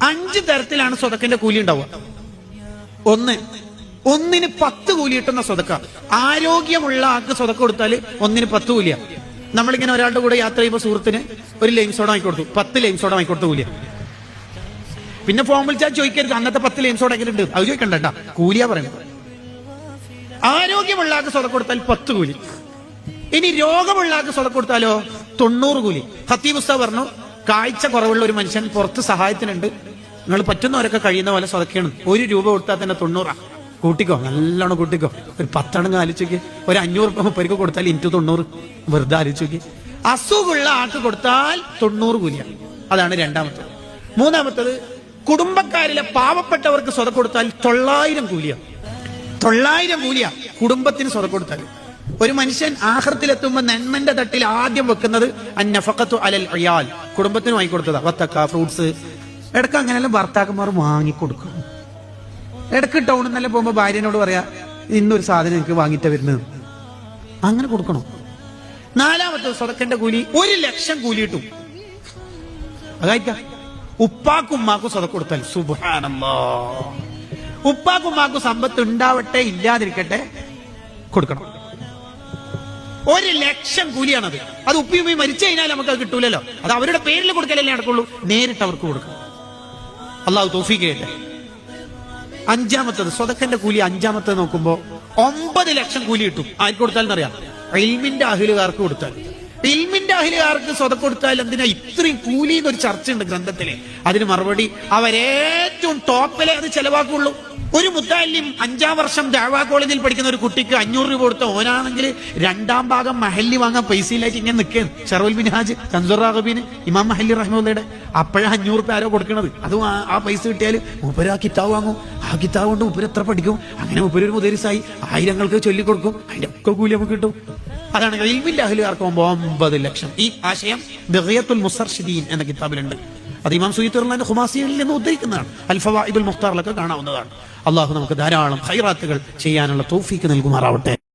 5 തരത്തിലാണ് സ്വതക്കന്റെ കൂലി ഉണ്ടാവുക. ഒന്നിന് 10 കൂലി കിട്ടുന്ന സ്വതക്ക. ആരോഗ്യമുള്ള ആൾക്ക് സ്വതക്ക കൊടുത്താൽ ഒന്നിന് 10 കൂലിയ. നമ്മളിങ്ങനെ ഒരാളുടെ കൂടെ യാത്ര ചെയ്യുമ്പോൾ സുഹൃത്തിന് ഒരു ലൈം സോഡ വാങ്ങിക്കൊടുത്തു, 10 ലൈം സോഡ വാങ്ങിക്കൊടുത്ത കൂലിയ. പിന്നെ ഫോൺ വിളിച്ചാൽ ചോദിക്കരുത് അന്നത്തെ 10 ലൈം സോഡ എങ്ങനെ ഉണ്ട്, അത് ചോദിക്കണ്ട, കൂലിയാ പറയുന്നത്. ആരോഗ്യമുള്ള ആൾക്ക് സ്വതക്ക കൊടുത്താൽ 10 കൂലി. ഇനി രോഗമുള്ള ആൾക്ക് സ്വതക്ക കൊടുത്താലോ 90 കൂലി. ഖത്തീബ് ഉസ്താദ് പറഞ്ഞു, കാഴ്ച കുറവുള്ള ഒരു മനുഷ്യൻ പുറത്ത് സഹായത്തിനുണ്ട്, നിങ്ങൾ പറ്റുന്നവരൊക്കെ കഴിയുന്ന പോലെ സ്വതക്കാണ്. 1 രൂപ കൊടുത്താൽ തന്നെ 90. കൂട്ടിക്കോ, നല്ലോണം കൂട്ടിക്കോ. ഒരു 10 ആലോചിക്ക്, ഒരു 500 മുപ്പർക്ക് കൊടുത്താൽ ഇൻറ്റു 90, വെറുതെ ആലോചിക്ക്. അസുഖമുള്ള ആൾക്ക് കൊടുത്താൽ 90 കൂലിയാണ്. അതാണ് രണ്ടാമത്തത്. മൂന്നാമത്തത്, കുടുംബക്കാരിലെ പാവപ്പെട്ടവർക്ക് സ്വതക്ക കൊടുത്താൽ 900 കൂലിയാണ്. 900 കൂലിയാ കുടുംബത്തിന് സ്വതക്ക കൊടുത്താൽ. ഒരു മനുഷ്യൻ ആഖിറത്തിലെത്തുമ്പോൾ നന്മന്റെ തട്ടിൽ ആദ്യം വെക്കുന്നത് അന്നഫഖത്തു അലൽ ഇയാൽ, കുടുംബത്തിന് വാങ്ങിക്കൊടുത്തതാ. വത്തക്ക, ഫ്രൂട്ട്സ്. ഇടക്ക് അങ്ങനെല്ലാം ഭർത്താക്കന്മാർ വാങ്ങിക്കൊടുക്കും. ഇടക്ക് ടൗണിൽ നിന്നെല്ലാം പോകുമ്പോൾ ഭാര്യനോട് പറയാ, ഇന്നൊരു സാധനം എനിക്ക് വാങ്ങിയിട്ടാ വരുന്നത്, അങ്ങനെ കൊടുക്കണം. നാലാമത്തെ സ്വതക്കന്റെ കൂലി 1 ലക്ഷം കൂലി കിട്ടും. അതായിരിക്കാം ഉപ്പാക്കും ഉമ്മാക്കും സ്വതക്ക കൊടുത്താൽ. സുബ്ഹാനല്ലാഹ്. ഉപ്പാക്കും ഉമ്മാക്കും സമ്പത്ത് ഉണ്ടാവട്ടെ ഇല്ലാതിരിക്കട്ടെ കൊടുക്കണം. 1 ലക്ഷം കൂലിയാണത്. അത് ഉപ്പിയുമ്മി മരിച്ചു കഴിഞ്ഞാൽ നമുക്ക് അത് കിട്ടൂലല്ലോ. അത് അവരുടെ പേരിൽ കൊടുക്കലല്ലേ നടക്കുള്ളൂ, നേരിട്ട് അവർക്ക് കൊടുക്കണം. അള്ളാഹു തൗഫീഖ് ചെയ്യട്ടെ. അഞ്ചാമത്തത് സ്വതക്കന്റെ കൂലി. അഞ്ചാമത്തത് നോക്കുമ്പോ 9 ലക്ഷം കൂലി കിട്ടും. ആർക്ക് കൊടുത്താലെന്നറിയാം? ഇൽമിന്റെ അഹ്ലുകാർക്ക് കൊടുത്താൽ. ഇൽമിന്റെ അഹ്ലുകാർക്ക് സ്വതക്ക കൊടുത്താൽ എന്തിനാ ഇത്രയും കൂലി എന്നൊരു ചർച്ചയുണ്ട് ഗ്രന്ഥത്തില്. അതിന് മറുപടി, അവരേറ്റവും ടോപ്പിലെ അത് ചെലവാക്കുള്ളൂ. ഒരു മുത്തഅല്ലിം 5ാം വർഷം ദഅവാ കോളേജിൽ പഠിക്കുന്ന ഒരു കുട്ടിക്ക് 500 രൂപ കൊടുത്ത ഓനാണെങ്കിൽ 2ാം ഭാഗം മഹല്ലി വാങ്ങാൻ പൈസ ഇല്ലായിട്ട് ഇങ്ങനെ നിൽക്കുകയാണ്. ഷറഫുൽ മിൻഹാജ്, കൻസുർ റാഗബീന്, ഇമാം മഹല്ലി റഹ്മത്തുള്ളാഹിയുടെ. അപ്പോഴാ 500 രൂപ ആരോ കൊടുക്കണത്. അതും ആ പൈസ കിട്ടിയാൽ മൂപ്പര് ആ കിതാബ് വാങ്ങും. ആ കിതാബ് കൊണ്ട് മൂപ്പര് എത്ര പഠിക്കും. അങ്ങനെ മൂപ്പര് ഒരു മുദരിസായി ആയിരങ്ങൾക്ക് ചൊല്ലിക്കൊടുക്കും. അതിന്റെ ഒക്കെ കൂലി നമുക്ക് കിട്ടും. അതാണ് ഇൽമിന്റെ അഹ്ലുകാർക്ക് 9 ലക്ഷം. ഈ ആശയം ബഗിയത്തുൽ മുസ്തർശിദീൻ എന്ന കിതാബിലുണ്ട്. അത് ഇമാം സുയൂത്തി ഖുമാസിയിൽ നിന്ന് ഉദ്ധരിക്കുന്നതാണ്. അൽ ഫവായിദുൽ മുഖ്താറിലൊക്കെ കാണാവുന്നതാണ്. അള്ളാഹു നമുക്ക് ധാരാളം ഖൈറാത്തുകൾ ചെയ്യാനുള്ള തൗഫീക്ക് നൽകുമാറാവട്ടെ.